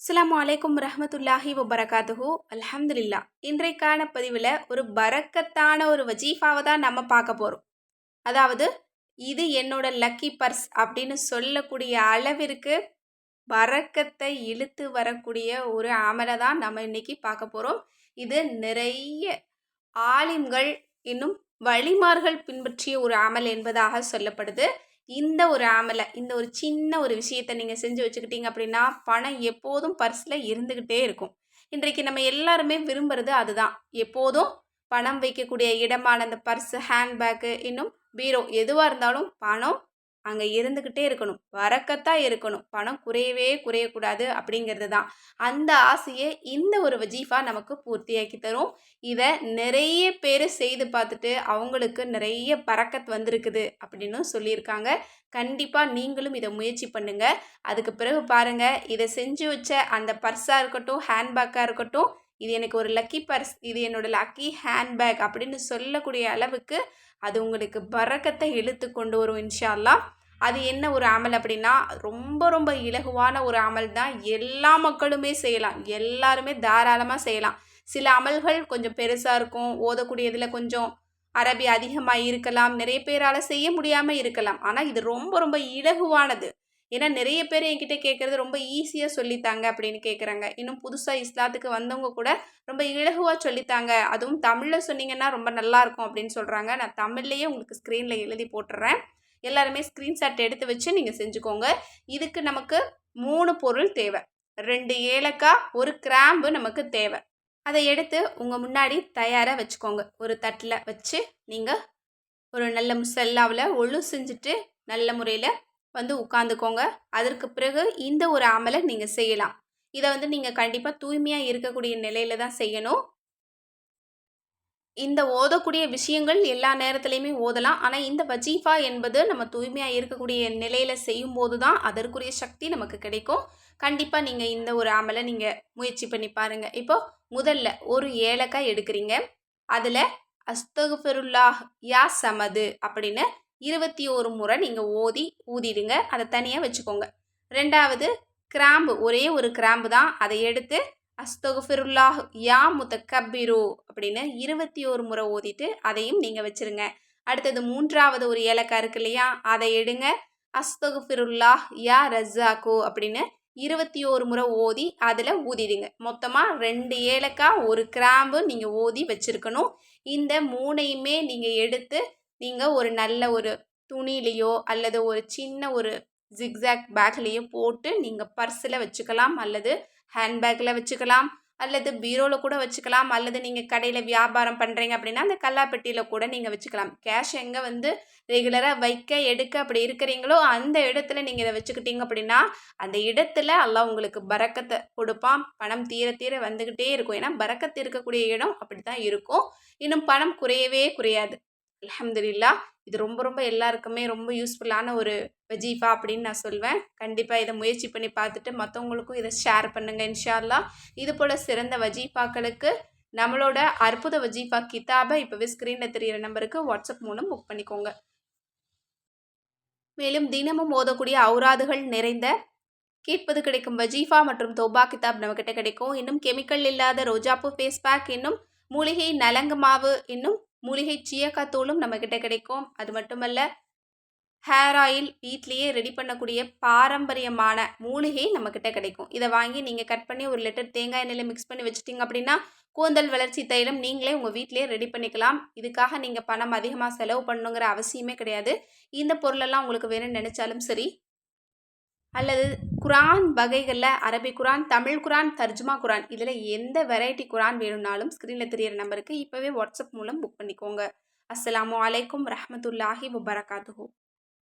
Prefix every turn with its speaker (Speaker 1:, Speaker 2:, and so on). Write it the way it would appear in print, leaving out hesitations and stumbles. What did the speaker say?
Speaker 1: அஸ்ஸலாமு அலைக்கும் ரஹ்மத்துல்லாஹி வபரகாத்துஹு. அல்ஹம்துலில்லாஹ். இன்றைக்கான பதிவில் ஒரு பரக்கத்தான ஒரு வஜீஃபாவை தான் நம்ம பார்க்க போகிறோம். அதாவது இது என்னோட லக்கி பர்ஸ் அப்படின்னு சொல்லக்கூடிய அளவிற்கு பரக்கத்தை இழுத்து வரக்கூடிய ஒரு அமலை தான் நம்ம இன்னைக்கு பார்க்க போகிறோம். இது நிறைய ஆலிம்கள் இன்னும் வழிமார்கள் பின்பற்றிய ஒரு அமல் என்பதாக சொல்லப்படுது. இந்த ஒரு அமலை, இந்த ஒரு சின்ன ஒரு விஷயத்தை நீங்கள் செஞ்சு வச்சுக்கிட்டீங்க அப்படின்னா பணம் எப்போதும் பர்ஸில் இருந்துக்கிட்டே இருக்கும். இன்றைக்கு நம்ம எல்லாருமே விரும்புகிறது அதுதான். எப்போதும் பணம் வைக்கக்கூடிய இடமான அந்த பர்ஸு, ஹேண்ட்பேக்கு, இன்னும் பீரோ எதுவாக இருந்தாலும் பணம் அங்கே இருந்துக்கிட்டே இருக்கணும், வரக்கத்தான் இருக்கணும், பணம் குறையவே குறையக்கூடாது அப்படிங்கிறது தான். அந்த ஆசையை இந்த ஒரு வஜீஃபா நமக்கு பூர்த்தியாக்கி தரும். இதை நிறைய பேர் செய்து பார்த்துட்டு அவங்களுக்கு நிறைய பரக்கத் வந்திருக்குது அப்படின்னு சொல்லியிருக்காங்க. கண்டிப்பாக நீங்களும் இதை முயற்சி பண்ணுங்கள். அதுக்கு பிறகு பாருங்கள், இதை செஞ்சு வச்ச அந்த பர்ஸாக இருக்கட்டும், ஹேண்ட்பேக்காக இருக்கட்டும், இது எனக்கு ஒரு லக்கி பர்ஸ், இது என்னோடய லக்கி ஹேண்ட்பேக் அப்படின்னு சொல்லக்கூடிய அளவுக்கு அது உங்களுக்கு பரக்கத்தை இழுத்து கொண்டு வரும் இன்ஷா அல்லாஹ். அது என்ன ஒரு அமல் அப்படின்னா, ரொம்ப ரொம்ப இலகுவான ஒரு அமல் தான். எல்லா மக்களுமே செய்யலாம், எல்லாருமே தாராளமாக செய்யலாம். சில அமல்கள் கொஞ்சம் பெருசாக இருக்கும், ஓதக்கூடியதில் கொஞ்சம் அரபி அதிகமாக இருக்கலாம், நிறைய பேரால் செய்ய முடியாமல் இருக்கலாம். ஆனால் இது ரொம்ப ரொம்ப இலகுவானது. ஏன்னா நிறைய பேர் என்கிட்ட கேட்குறது ரொம்ப ஈஸியாக சொல்லித்தாங்க அப்படின்னு கேட்குறாங்க. இன்னும் புதுசாக இஸ்லாத்துக்கு வந்தவங்க கூட ரொம்ப இலகுவாக சொல்லித்தாங்க, அதுவும் தமிழில் சொன்னீங்கன்னா ரொம்ப நல்லாயிருக்கும் அப்படின்னு சொல்கிறாங்க. நான் தமிழ்லேயே உங்களுக்கு ஸ்க்ரீனில் எழுதி போட்டுறேன். எல்லாருமே ஸ்க்ரீன்ஷாட் எடுத்து வச்சு நீங்கள் செஞ்சுக்கோங்க. இதுக்கு நமக்கு 3 பொருள் தேவை. 2 ஏலக்காய், 1 கிராம்பு நமக்கு தேவை. அதை எடுத்து உங்கள் முன்னாடி தயாராக வச்சுக்கோங்க. ஒரு தட்டில் வச்சு நீங்கள் ஒரு நல்ல முசல்லாவில் ஒழு செஞ்சுட்டு நல்ல முறையில் வந்து உட்காந்துக்கோங்க. அதற்கு பிறகு இந்த ஒரு அமலை நீங்கள் செய்யலாம். இதை நீங்கள் கண்டிப்பாக தூய்மையாக இருக்கக்கூடிய நிலையில் தான் செய்யணும். இந்த ஓதக்கூடிய விஷயங்கள் எல்லா நேரத்துலையுமே ஓதலாம். ஆனால் இந்த வஜீஃபா என்பது நம்ம தூய்மையாக இருக்கக்கூடிய நிலையில் செய்யும்போது தான் அதற்குரிய சக்தி நமக்கு கிடைக்கும். கண்டிப்பாக நீங்கள் இந்த ஒரு அமலை நீங்கள் முயற்சி பண்ணி பாருங்கள். இப்போது முதல்ல ஒரு ஏலக்காய் எடுக்கிறீங்க. அதில் அஸ்தகுஃபிருல்லாஹ் யா சமது அப்படின்னு 21 முறை நீங்கள் ஊதிடுங்க. அதை தனியாக வச்சுக்கோங்க. 2வது கிராம்பு, ஒரே ஒரு கிராம்பு தான். அதை எடுத்து அஸ்தகுஃபிருல்லாஹ் யா முத்தக்கபிரு அப்படின்னு 21 முறை ஓதிட்டு அதையும் நீங்கள் வச்சுருங்க. அடுத்தது 3வது ஒரு ஏலக்காய் இருக்கு இல்லையா, அதை எடுங்க. அஸ்தகுஃபிருல்லாஹ் யா ரஸாக்கு அப்படின்னு 21 முறை ஓதி அதில் ஊதிடுங்க. மொத்தமாக 2 ஏலக்காய், 1 கிராம்பு நீங்கள் ஓதி வச்சுருக்கணும். இந்த 3ஐயுமே நீங்கள் எடுத்து நீங்கள் ஒரு நல்ல ஒரு துணிலேயோ அல்லது ஒரு சின்ன ஒரு ஜிக்ஸாக் பேக்லேயோ போட்டு நீங்கள் பர்ஸில் வச்சுக்கலாம், அல்லது ஹேண்ட்பேக்கில் வச்சுக்கலாம், அல்லது பீரோவில் கூட வச்சுக்கலாம், அல்லது நீங்கள் கடையில் வியாபாரம் பண்ணுறீங்க அப்படின்னா அந்த கல்லாப்பெட்டியில் கூட நீங்கள் வச்சுக்கலாம். கேஷ் எங்கே ரெகுலராக வைக்க எடுக்க அப்படி இருக்கிறீங்களோ அந்த இடத்துல நீங்கள் இதை வச்சுக்கிட்டீங்க அப்படின்னா அந்த இடத்துல அல்லாஹ் உங்களுக்கு பரக்கத்தை கொடுப்பான். பணம் தீர தீர வந்துக்கிட்டே இருக்கும். ஏன்னா பரக்கத்து இருக்கக்கூடிய இடம் அப்படி தான் இருக்கும். இன்னும் பணம் குறையவே குறையாது. அல்ஹம்துலில்லாஹ். இது ரொம்ப ரொம்ப எல்லாருக்குமே ரொம்ப யூஸ்ஃபுல்லான ஒரு வஜீஃபா அப்படின்னு நான் சொல்வேன். கண்டிப்பாக இதை முயற்சி பண்ணி பார்த்துட்டு மற்றவங்களுக்கும் இதை ஷேர் பண்ணுங்கள் இன்ஷா அல்லாஹ். இது போல் சிறந்த வஜீஃபாக்களுக்கு நம்மளோட அற்புத வஜீஃபா கிதாபை இப்போவே ஸ்க்ரீனில் தெரிகிற நம்பருக்கு வாட்ஸ்அப் மூலம் புக் பண்ணிக்கோங்க. மேலும் தினமும் ஓதக்கூடிய ஔராதுகள் நிறைந்த கேட்பது கிடைக்கும் வஜீஃபா மற்றும் தௌபா கிதாப் நம்மக்கிட்ட கிடைக்கும். இன்னும் கெமிக்கல் இல்லாத ரோஜாப்பூ ஃபேஸ் பேக், இன்னும் மூலிகை நலங்கு மாவு, இன்னும் மூலிகை சீயக்காத்தூளும் நம்மக்கிட்ட கிடைக்கும். அது மட்டுமல்ல, ஹேர் ஆயில் வீட்லேயே ரெடி பண்ணக்கூடிய பாரம்பரியமான மூலிகை நம்மக்கிட்ட கிடைக்கும். இதை வாங்கி நீங்கள் கட் பண்ணி 1 லிட்டர் தேங்காய் எண்ணெயில் மிக்ஸ் பண்ணி வச்சுட்டிங்க அப்படின்னா கூந்தல் வளர்ச்சி தைலம் நீங்களே உங்கள் வீட்டிலேயே ரெடி பண்ணிக்கலாம். இதுக்காக நீங்கள் பணம் அதிகமாக செலவு பண்ணணுங்கிற அவசியமே கிடையாது. இந்த பொருளெல்லாம் உங்களுக்கு வேணும்னு நினச்சாலும் சரி, அல்லது குரான் வகைகளில் அரபி குரான், தமிழ் குரான், தர்ஜுமா குரான், இதில் எந்த வெரைட்டி குரான் வேணும்னாலும் ஸ்க்ரீனில் தெரியிற நம்பருக்கு இப்போவே வாட்ஸ்அப் மூலம் புக் பண்ணிக்கோங்க. அஸ்ஸலாமு அலைக்கும் ரஹ்மத்துல்லாஹி வபரகாத்துஹு.